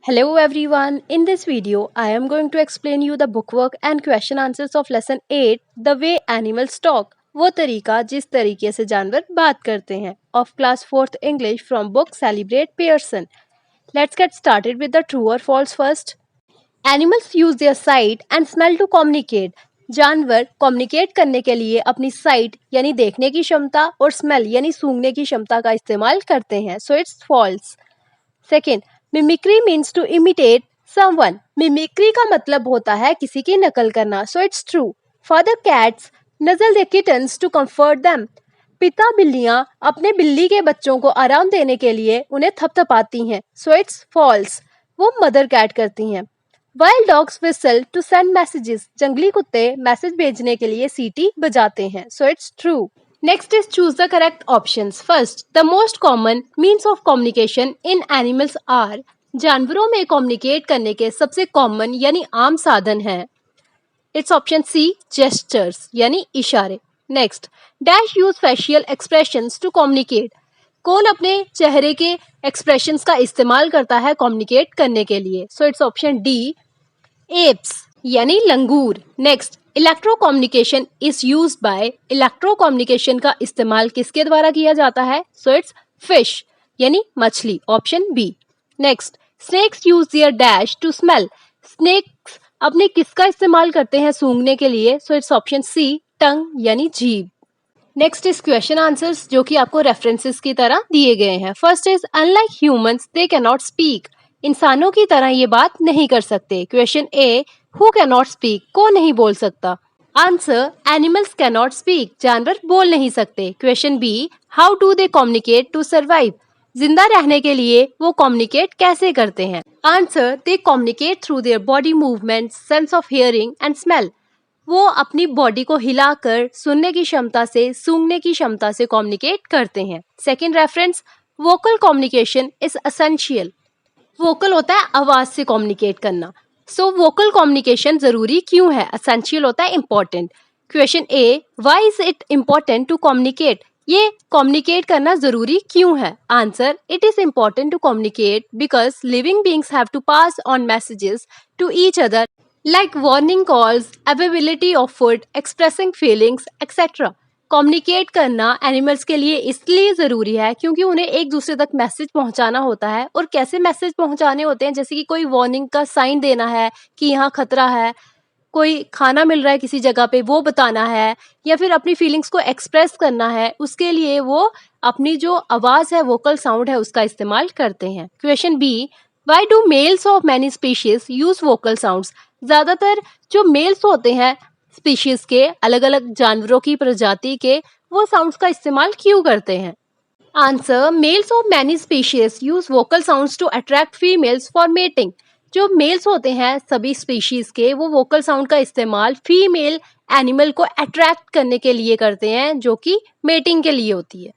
Hello everyone. In this video, I am going to explain you the bookwork and question answers of lesson 8, The way animals talk. वो तरीका जिस तरीके से जानवर बात करते हैं. Of class 4th English from book Celebrate Pearson. Let's get started with the true or false first. Animals use their sight and smell to communicate. जानवर कम्युनिकेट करने के लिए अपनी साइट यानी देखने की क्षमता और स्मेल यानी सूंघने की क्षमता का इस्तेमाल करते हैं. So it's false. Second, mimicry means to imitate someone. Mimicry का मतलब होता है किसी की नकल करना. So it's true. Father cats nuzzle their kittens to comfort them. पिता बिल्लियां अपने बिल्ली के बच्चों को आराम देने के लिए उन्हें थपथपाती हैं. So it's false. वो मदर कैट करती हैं. Wild dogs whistle to send messages. जंगली कुत्ते मैसेज भेजने के लिए सीटी बजाते हैं. So it's true. Next is choose the correct options. First, the most common means of communication in animals are. जानवरों में कम्युनिकेट करने के सबसे कॉमन यानी आम साधन हैं. It's option C, gestures यानी इशारे. Next, dash use facial expressions to communicate. कौन अपने चेहरे के एक्सप्रेशंस का इस्तेमाल करता है कम्युनिकेट करने के लिए? So it's option D, apes यानी लंगूर. Next, electro communication is used by. Electro communication का इस्तेमाल किसके द्वारा किया जाता है? सो इट्स फिश यानी मछली. Option B. Next, snakes use their dash to smell. Snakes अपने किसका इस्तेमाल करते हैं सूंघने के लिए? सो इट्स ऑप्शन सी, टंग यानी जीभ. नेक्स्ट इज क्वेश्चन आंसर्स जो कि आपको रेफरेंसेस की तरह दिए गए हैं. First is unlike humans they can not speak. इंसानों की तरह ये बात नहीं कर सकते. Question A, who can not speak, कौन नहीं बोल सकता? Answer, animals can not speak, जानवर बोल नहीं सकते. Question B, how do they communicate to survive. जिंदा रहने के लिए वो कम्युनिकेट कैसे करते हैं? Answer, they communicate through their body movement, sense of hearing and smell. वो अपनी बॉडी को हिलाकर सुनने की क्षमता से, सूंघने की क्षमता से कम्युनिकेट करते हैं. Second reference, vocal communication is essential. Vocal होता है आवाज से कम्युनिकेट करना. सो वोकल कम्युनिकेशन जरूरी क्यों है? एसेंशियल होता है important. Question A, why is it important to communicate. ये कम्युनिकेट करना जरूरी क्यों है? Answer, it is important to communicate because living beings have to pass on messages to each other like warning calls, availability of food, expressing feelings etcetera. Communicate करना animals के लिए इसलिए ज़रूरी है क्योंकि उन्हें एक दूसरे तक मैसेज पहुंचाना होता है. और कैसे मैसेज पहुंचाने होते हैं? जैसे कि कोई वार्निंग का साइन देना है कि यहाँ खतरा है, कोई खाना मिल रहा है किसी जगह पे वो बताना है, या फिर अपनी फीलिंग्स को एक्सप्रेस करना है. उसके लिए वो अपनी जो आवाज़ है, वोकल साउंड है, उसका इस्तेमाल करते हैं. Question B, why do males of many species use vocal sounds. ज़्यादातर जो मेल्स होते हैं स्पीशीज के, अलग अलग जानवरों की प्रजाति के, वो साउंड्स का इस्तेमाल क्यों करते हैं? Answer, males of many species use vocal sounds to attract females for mating. जो मेल्स होते हैं सभी स्पीशीज के, वो वोकल साउंड का इस्तेमाल फीमेल एनिमल को अट्रैक्ट करने के लिए करते हैं, जो कि मेटिंग के लिए होती है.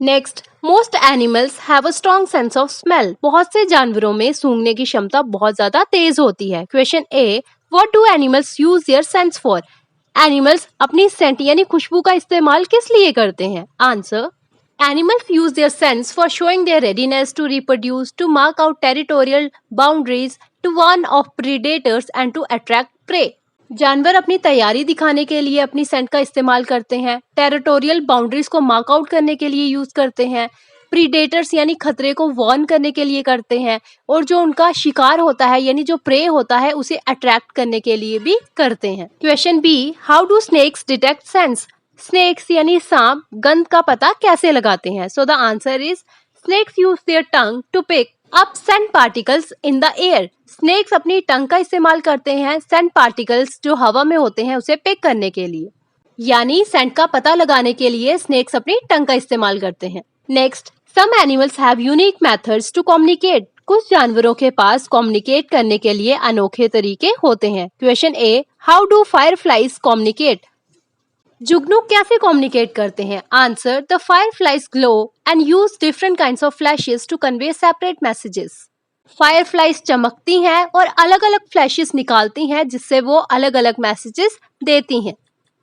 Next, most animals have a strong sense of smell. बहुत से जानवरों में सूंघने की क्षमता बहुत ज्यादा तेज होती है. Question A, what do animals use their scent for. Animals अपनी सेंट यानी खुशबू का इस्तेमाल किस लिए करते हैं? Answer, animals use their scent for showing their readiness to reproduce, to mark out territorial boundaries, to warn off predators and to attract prey. जानवर अपनी तैयारी दिखाने के लिए अपनी सेंट का इस्तेमाल करते हैं, टेरिटोरियल बाउंड्रीज को मार्क आउट करने के लिए यूज करते हैं, प्रीडेटर्स यानी खतरे को वार्न करने के लिए करते हैं, और जो उनका शिकार होता है यानी जो प्रे होता है उसे अट्रैक्ट करने के लिए भी करते हैं. Question B, how do snakes detect scent. Snakes यानी सांप गंध का पता कैसे लगाते हैं? So the answer is, snakes use their tongue to pick up scent particles in the air. Snakes अपनी टंग का इस्तेमाल करते हैं सेंट पार्टिकल्स जो हवा में होते हैं उसे पिक करने के लिए, यानी सेंट का पता लगाने के लिए स्नेक्स अपनी टंग का इस्तेमाल करते हैं. Next, some animals have unique methods to communicate. कुछ जानवरों के पास कम्युनिकेट करने के लिए अनोखे तरीके होते हैं. Question A, how do fireflies communicate. जुगनू कैसे कम्युनिकेट करते हैं? Answer, the fireflies glow and use different kinds of flashes to convey separate messages. Fireflies चमकती हैं और अलग अलग फ्लैशेस निकालती हैं जिससे वो अलग अलग मैसेजेस देती हैं.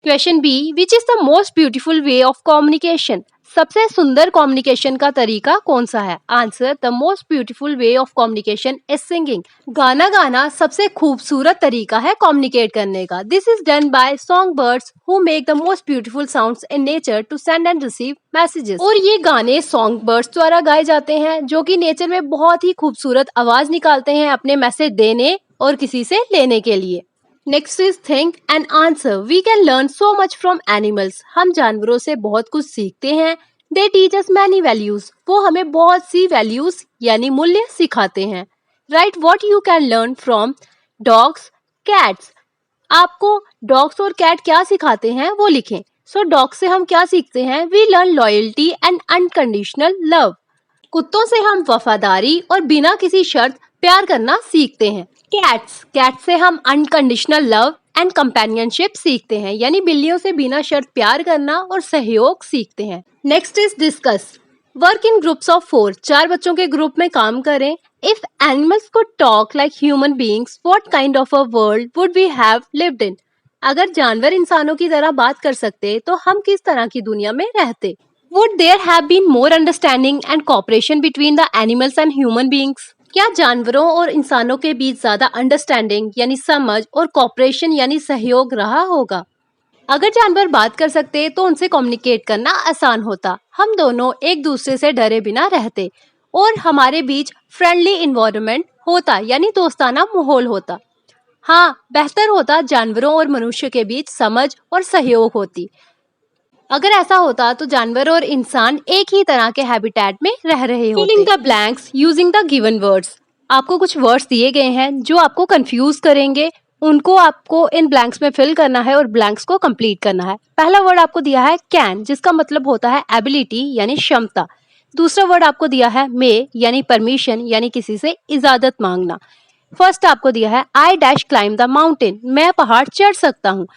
Question B, which is the most beautiful way of communication. सबसे सुंदर कम्युनिकेशन का तरीका कौन सा है? Answer, the most beautiful way of communication is singing. गाना गाना सबसे खूबसूरत तरीका है कम्युनिकेट करने का। This is done by song birds who make the most beautiful sounds in nature to send and receive messages. और ये गाने सॉन्ग बर्ड्स द्वारा गाए जाते हैं जो कि नेचर में बहुत ही खूबसूरत आवाज निकालते हैं अपने मैसेज देने और किसी से लेने के लिए। Next is think and answer. We can learn so much from animals. हम जानवरों से बहुत कुछ सीखते हैं। They teach us many values. वो हमें बहुत सी वैल्यूज यानी मूल्य सिखाते हैं। Right what you can learn from dogs, cats. आपको डॉग्स और कैट क्या सिखाते हैं वो लिखें। सो डॉग से हम क्या सीखते हैं? We learn loyalty and unconditional love. कुत्तों से हम वफादारी और बिना किसी शर्त प्यार करना सीखते हैं। कैट्स से हम अनकंडीशनल लव एंड कंपेनियनशिप सीखते हैं, यानी बिल्लियों से बिना शर्त प्यार करना और सहयोग सीखते हैं। Next is discuss. Work in groups of 4। 4 बच्चों के ग्रुप में काम करें। If animals could talk like human beings, what kind of a world would we have lived in. अगर जानवर इंसानों की तरह बात कर सकते तो हम किस तरह की दुनिया में रहते? Would there have been more understanding and cooperation between the animals and human beings. क्या जानवरों और इंसानों के बीच ज्यादा अंडरस्टैंडिंग यानी समझ और कोऑपरेशन यानी सहयोग रहा होगा? अगर जानवर बात कर सकते तो उनसे कम्युनिकेट करना आसान होता। हम दोनों एक दूसरे से डरे बिना रहते और हमारे बीच फ्रेंडली इन्वायरमेंट होता, यानी दोस्ताना माहौल होता। हाँ, बेहतर होता जानवरों और मनुष्य के बीच समझ और सहयोग होती। अगर ऐसा होता तो जानवर और इंसान एक ही तरह के हैबिटेट में रह रहे होते। Filling the blanks using the given words. आपको कुछ वर्ड्स दिए गए हैं जो आपको कंफ्यूज करेंगे, उनको आपको इन ब्लैंक्स में फिल करना है और ब्लैंक्स को कंप्लीट करना है। पहला वर्ड आपको दिया है कैन, जिसका मतलब होता है एबिलिटी यानी क्षमता। दूसरा वर्ड आपको दिया है मे यानी परमिशन यानी किसी से इजाजत मांगना। फर्स्ट आपको दिया है I dash climb the mountain, मैं पहाड़ चढ़ सकता हूँ।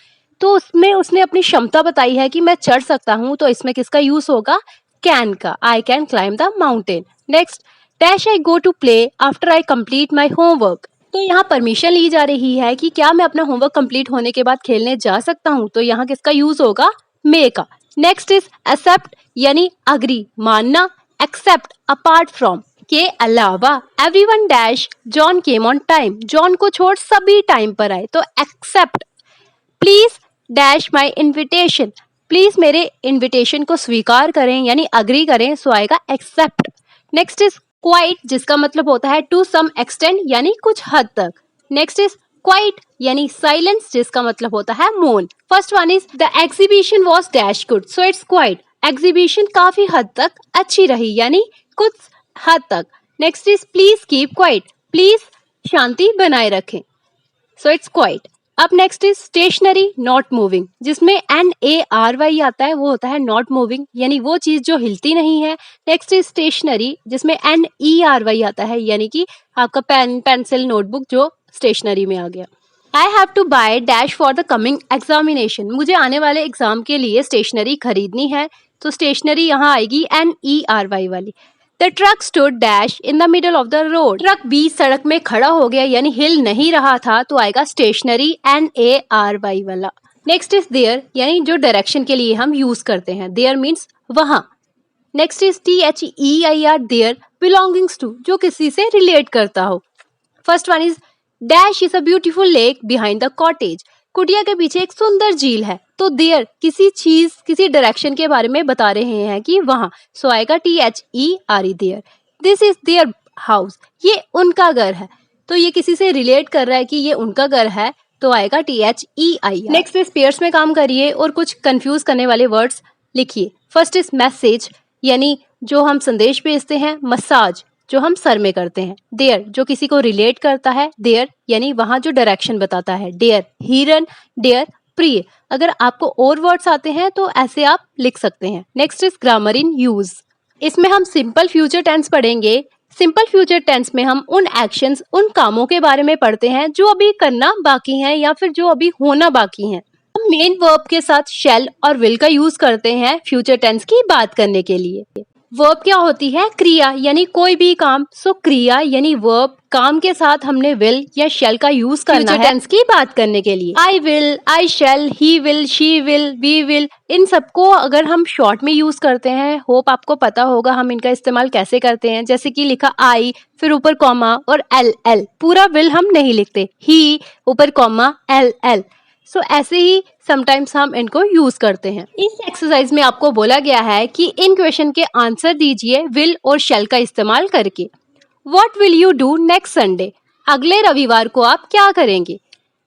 तो उसमें उसने अपनी क्षमता बताई है कि मैं चढ़ सकता हूँ, तो इसमें किसका यूज होगा? कैन का। I can climb the mountain. Next, dash I go to play after I complete my homework. तो यहाँ परमिशन ली जा रही है कि क्या मैं अपना होमवर्क कंप्लीट होने के बाद खेलने जा सकता हूँ, तो यहाँ किसका यूज होगा? मे का। नेक्स्ट इज एक्सेप्ट यानी अग्री मानना। एक्सेप्ट अपार्ट फ्रॉम के अलावा। Everyone dash John came on time, John को छोड़ सभी टाइम पर आए, तो accept. Please dash my invitation, please मेरे इन्विटेशन को स्वीकार करें यानी अग्री करें, सो आएगा एक्सेप्ट। नेक्स्ट इज क्वाइट, जिसका मतलब होता है टू सम एक्सटेंट यानी कुछ हद तक। नेक्स्ट इज क्वाइट यानी साइलेंस, जिसका मतलब होता है मौन। First one is the exhibition was dash good, so it's quiet. Exhibition काफी हद तक अच्छी रही यानी कुछ हद तक। Next is please keep quiet, please शांति बनाए रखें, सो इट्स क्वाइट। अब next is stationary not moving, जिसमें NARY आता है, वो होता है नॉट मूविंग यानी वो चीज जो हिलती नहीं है। नेक्स्ट इज स्टेशनरी, जिसमें NERY आता है यानी कि आपका पेन पेंसिल नोटबुक जो स्टेशनरी में आ गया। I have to buy dash for the coming examination, मुझे आने वाले एग्जाम के लिए स्टेशनरी खरीदनी है, तो स्टेशनरी यहाँ आएगी NERY वाली। The truck stood dash in the middle of the road, truck बीच सड़क में खड़ा हो गया यानी हिल नहीं रहा था, तो आएगा स्टेशनरी NARY वाला। नेक्स्ट इज देयर यानी जो डायरेक्शन के लिए हम यूज करते हैं, देयर मीन्स वहां। Next is THEIR their belongings to, जो किसी से रिलेट करता हो। First one is dash is a beautiful lake behind the cottage, कुटिया के पीछे एक सुंदर झील है, तो देयर किसी चीज किसी डायरेक्शन के बारे में बता रहे हैं कि वहां, सो आएगा THERE there. This is their house, ये उनका घर है, तो ये किसी से रिलेट कर रहा है कि ये उनका घर है, तो आएगा THEIR। नेक्स्ट इज पेयर्स में काम करिए और कुछ कंफ्यूज करने वाले वर्ड्स लिखिए। फर्स्ट इज मैसेज यानी जो हम संदेश भेजते हैं। मसाज जो हम सर में करते हैं। देयर जो किसी को रिलेट करता है। देयर यानी वहां जो डायरेक्शन बताता है। डेयर हिरन, डेयर प्रिय। अगर आपको और वर्ड्स आते हैं तो ऐसे आप लिख सकते हैं। Next is grammar in use, इसमें हम सिंपल फ्यूचर टेंस पढ़ेंगे। सिंपल फ्यूचर टेंस में हम उन एक्शंस, उन कामों के बारे में पढ़ते हैं जो अभी करना बाकी हैं या फिर जो अभी होना बाकी हैं। हम मेन वर्ब के साथ शैल और विल का यूज करते हैं फ्यूचर टेंस की बात करने के लिए। वर्ब क्या होती है? क्रिया यानी कोई भी काम। सो क्रिया यानी वर्ब, काम के साथ हमने विल या शैल का यूज करना है फ्यूचर टेंस की बात करने के लिए। I will, I shall, he will, she will, we will, इन सबको अगर हम शॉर्ट में यूज करते हैं, होप आपको पता होगा हम इनका इस्तेमाल कैसे करते हैं। जैसे कि लिखा आई, फिर ऊपर कॉमा और एल एल, पूरा विल हम नहीं लिखते, ही ऊपर कॉमा एल एल। सो ऐसे ही समटाइम्स हम इनको यूज करते हैं। इस एक्सरसाइज में आपको बोला गया है कि इन क्वेश्चन के आंसर दीजिए विल और शैल का इस्तेमाल करके। What will you do next Sunday? अगले रविवार को आप क्या करेंगे?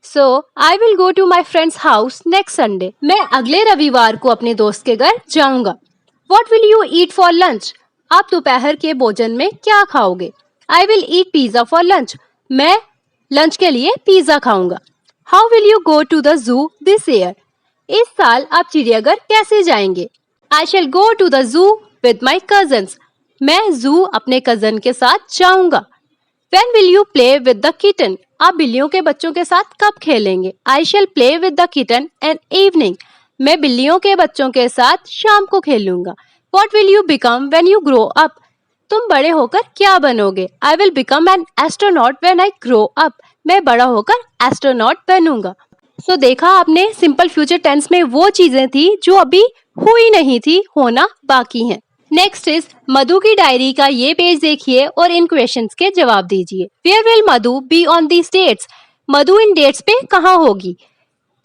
So I will go to my friend's house next Sunday. मैं अगले रविवार को अपने दोस्त के घर जाऊंगा। What will you eat for lunch? आप दोपहर के भोजन में क्या खाओगे? I will eat pizza for lunch. मैं लंच के लिए पिज्जा खाऊंगा। How will you go to the zoo this year? इस साल आप चिड़ियाघर कैसे जाएंगे? I shall go to the zoo with my cousins. मैं जू अपने कजन के साथ जाऊंगा। When will you play with the kitten? आप बिल्लियों के बच्चों के साथ कब खेलेंगे? I shall play with the kitten an evening. मैं बिल्लियों के बच्चों के साथ शाम को खेलूंगा। What will you become when you grow up? तुम बड़े होकर क्या बनोगे? I will become an astronaut when I grow up. मैं बड़ा होकर एस्ट्रोनॉट बनूंगा। सो देखा आपने, सिंपल फ्यूचर टेंस में वो चीजें थी जो अभी हुई नहीं थी, होना बाकी हैं। नेक्स्ट इज मधु की डायरी का ये पेज देखिए और इन क्वेश्चंस के जवाब दीजिए। Where will Madhu be on these dates? Madhu इन डेट्स पे कहाँ होगी?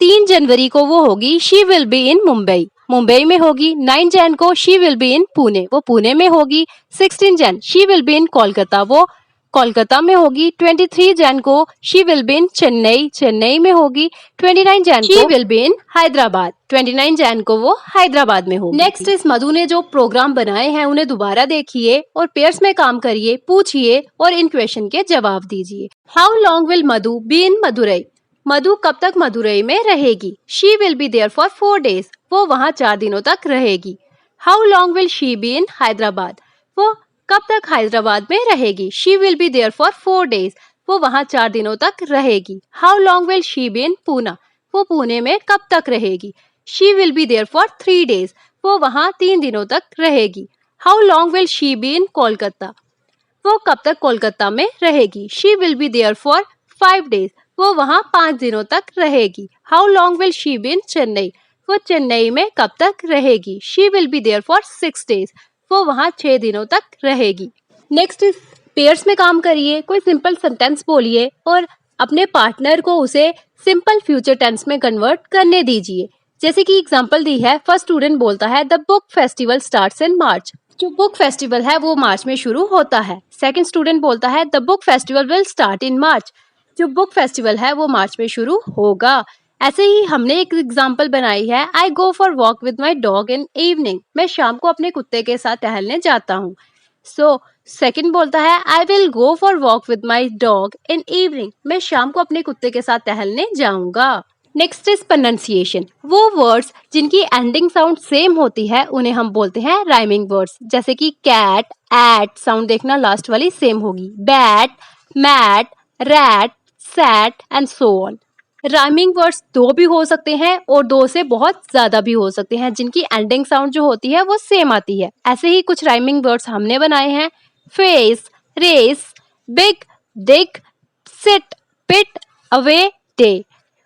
3 जनवरी को वो होगी she will be in Mumbai, Mumbai में होगी। 9 जैन को she will be in Pune, वो पुणे में होगी। 16 Jan she will be in Kolkata, वो कोलकाता में होगी। 23 जैन को she will be in Chennai, Chennai में होगी। 29 Jan she will be in Hyderabad, 29 Jain को वो हैदराबाद में होगी। नेक्स्ट इस मधु ने जो प्रोग्राम बनाए हैं उन्हें दोबारा देखिए और पेयर्स में काम करिए, पूछिए और इन क्वेश्चन के जवाब दीजिए। How long will Madhu be in Madurai? Madhu कब तक मदुरई में रहेगी? She will be there for 4 days, वो वहाँ 4 दिनों तक रहेगी। How long will she be in Hyderabad? वो कब तक हैदराबाद में रहेगी? She will be there for 4 days, वो वहाँ 4 दिनों तक रहेगी। How long will she be in Poona? वो पुणे में कब तक रहेगी? She will be there for 3 days, वो वहाँ 3 दिनों तक रहेगी। How long will she be in Kolkata? वो कब तक कोलकाता में रहेगी? She will be there for 5 days, वो वहाँ 5 दिनों तक रहेगी। How long will she be in Chennai? वो चेन्नई में कब तक रहेगी? She will be there for 6 days, वो वहाँ 6 दिनों तक रहेगी। नेक्स्ट इस पेयर्स में काम करिए, कोई सिंपल सेंटेंस बोलिए और अपने पार्टनर को उसे सिंपल फ्यूचर टेंस में कन्वर्ट करने दीजिए। जैसे कि एग्जांपल दी है, फर्स्ट स्टूडेंट बोलता है the book festival starts in March. जो बुक फेस्टिवल है वो मार्च में शुरू होता है। सेकंड स्टूडेंट बोलता है the book festival will start in March. जो बुक फेस्टिवल है वो मार्च में शुरू होगा। ऐसे ही हमने एक एग्जाम्पल बनाई है, I go for walk with my dog in evening. मैं शाम को अपने कुत्ते के साथ टहलने जाता हूँ। सो सेकंड बोलता है I will go for walk with my dog in evening. मैं शाम को अपने कुत्ते के साथ टहलने जाऊंगा। Next is pronunciation. वो वर्ड्स जिनकी एंडिंग साउंड सेम होती है उन्हें हम बोलते हैं राइमिंग वर्ड्स। जैसे कि कैट, एट साउंड देखना लास्ट वाली सेम होगी। Bat, mat, rat, sat and so on. Rhyming words 2 भी हो सकते हैं और 2 से बहुत ज्यादा भी हो सकते हैं जिनकी एंडिंग साउंड जो होती है वो सेम आती है। ऐसे ही कुछ राइमिंग वर्ड्स हमने बनाए हैं, face, race, big, dig, sit, pit, away, day.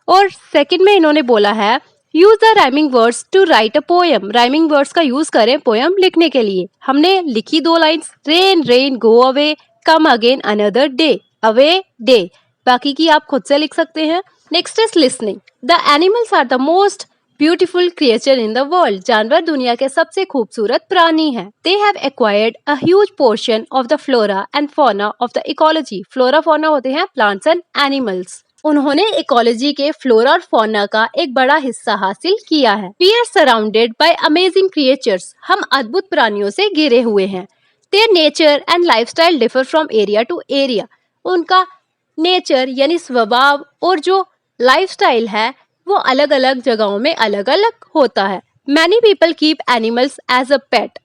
और सेकंड में इन्होंने बोला है use the rhyming words to write a poem. Rhyming words का यूज करें पोएम लिखने के लिए। हमने लिखी 2 lines, rain rain go away, come again another day, away day. बाकी की आप खुद से लिख सकते हैं। Next is listening. The animals are the most beautiful creature in the world. जानवर दुनिया के सबसे खूबसूरत प्राणी हैं। They have acquired a huge portion of the flora and fauna of the ecology. Flora fauna होते हैं प्लांट्स एंड एनिमल्स। उन्होंने इकोलॉजी के फ्लोरा और फौना का एक बड़ा हिस्सा हासिल किया है। We are surrounded by amazing creatures. हम अद्भुत प्राणियों से घिरे हुए हैं। Their nature and lifestyle differ from area to area. उनका नेचर यानी स्वभाव और जो लाइफस्टाइल है वो अलग अलग जगहों में अलग अलग होता है। Many people keep animals as a pet.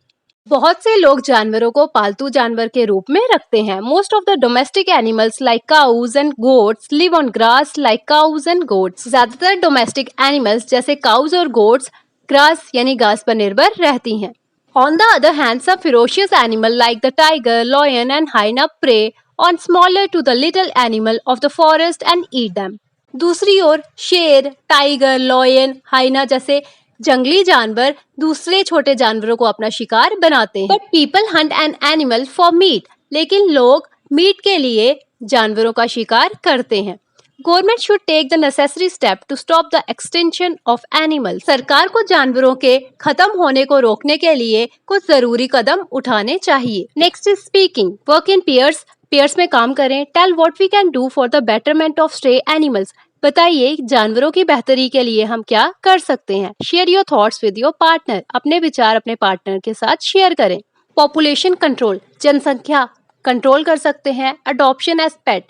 बहुत से लोग जानवरों को पालतू जानवर के रूप में रखते हैं। Most of the domestic animals like cows and goats live on grass like cows and goats. ज्यादातर डोमेस्टिक एनिमल्स जैसे काउज और गोट्स ग्रास यानी घास पर निर्भर रहती हैं। On the other hand, some ferocious animal like the tiger, lion and hyena prey on smaller to the little animal of the forest and eat them. दूसरी ओर शेर, टाइगर, लॉयन, हाइना जैसे जंगली जानवर दूसरे छोटे जानवरों को अपना शिकार बनाते हैं. But people hunt an animal for meat. लेकिन लोग मीट के लिए जानवरों का शिकार करते हैं. Government should take the necessary step to stop the extinction of animals. सरकार को जानवरों के खत्म होने को रोकने के लिए कुछ जरूरी कदम उठाने चाहिए. Next is speaking. Work in pairs. Pairs में काम करें. Tell what we can do for the betterment of stray animals. बताइए जानवरों की बेहतरी के लिए हम क्या कर सकते हैं. Share your thoughts with your partner. अपने विचार अपने पार्टनर के साथ शेयर करें. Population control. जनसंख्या कंट्रोल कर सकते हैं. Adoption as pet.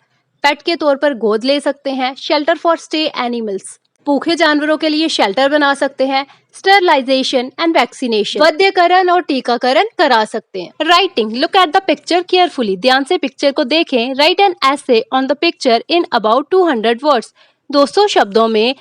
पेट के तौर पर गोद ले सकते हैं. Shelter for stay animals. भूखे जानवरों के लिए शेल्टर बना सकते हैं. Sterilization and vaccination. वैद्यकरण और टीकाकरण करा सकते हैं. Writing. Look at the picture carefully. ध्यान से पिक्चर को देखें. Right an essay on the picture in about 200 words. 200 शब्दों में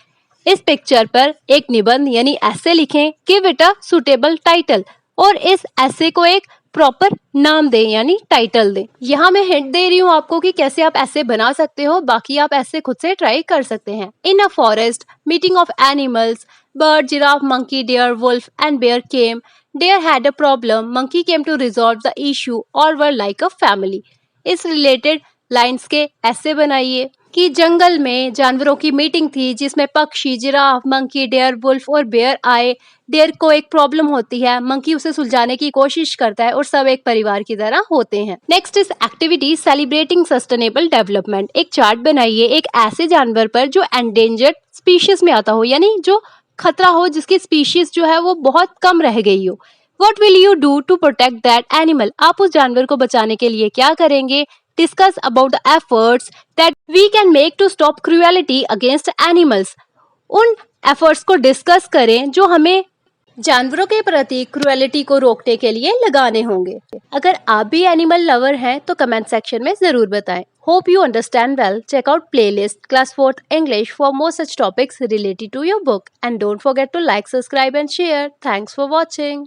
इस पिक्चर पर एक निबंध यानी एसे लिखें. Give it a suitable title. और इस एसे को एक प्रॉपर नाम दें यानी टाइटल दें. यहाँ मैं हिंट दे रही हूँ आपको कि कैसे आप ऐसे बना सकते हो. बाकी आप ऐसे खुद से ट्राई कर सकते हैं. In a forest, meeting of animals, bird, giraffe, monkey, deer, wolf and bear came. Deer had a problem. Monkey came to resolve the issue. All were like a family. इस रिलेटेड लाइंस के ऐसे बनाइए कि जंगल में जानवरों की meeting थी जिसमें पक्षी, जिराफ, मंकी, डेयर, वुल्फ और बेयर आए. डेयर को एक प्रॉब्लम होती है. मंकी उसे सुलझाने की कोशिश करता है और सब एक परिवार की तरह होते हैं. Next is activity celebrating sustainable development. एक चार्ट बनाइए एक ऐसे जानवर पर जो एंडेंजर्ड स्पीशीज में आता हो यानी जो खतरा हो, जिसकी स्पीशीज जो है वो बहुत कम रह गई हो. What will you do to protect that animal? आप उस जानवर को बचाने के लिए क्या करेंगे? Discuss about the efforts that we can make to stop cruelty against animals. उन efforts को डिस्कस करें जो हमें जानवरों के प्रति क्रुएलिटी को रोकने के लिए लगाने होंगे. अगर आप भी एनिमल लवर हैं तो कमेंट सेक्शन में जरूर बताएं. Hope you understand well. Check out playlist Class 4th English for more such topics related to your book. And don't forget to like, subscribe and share. Thanks for watching.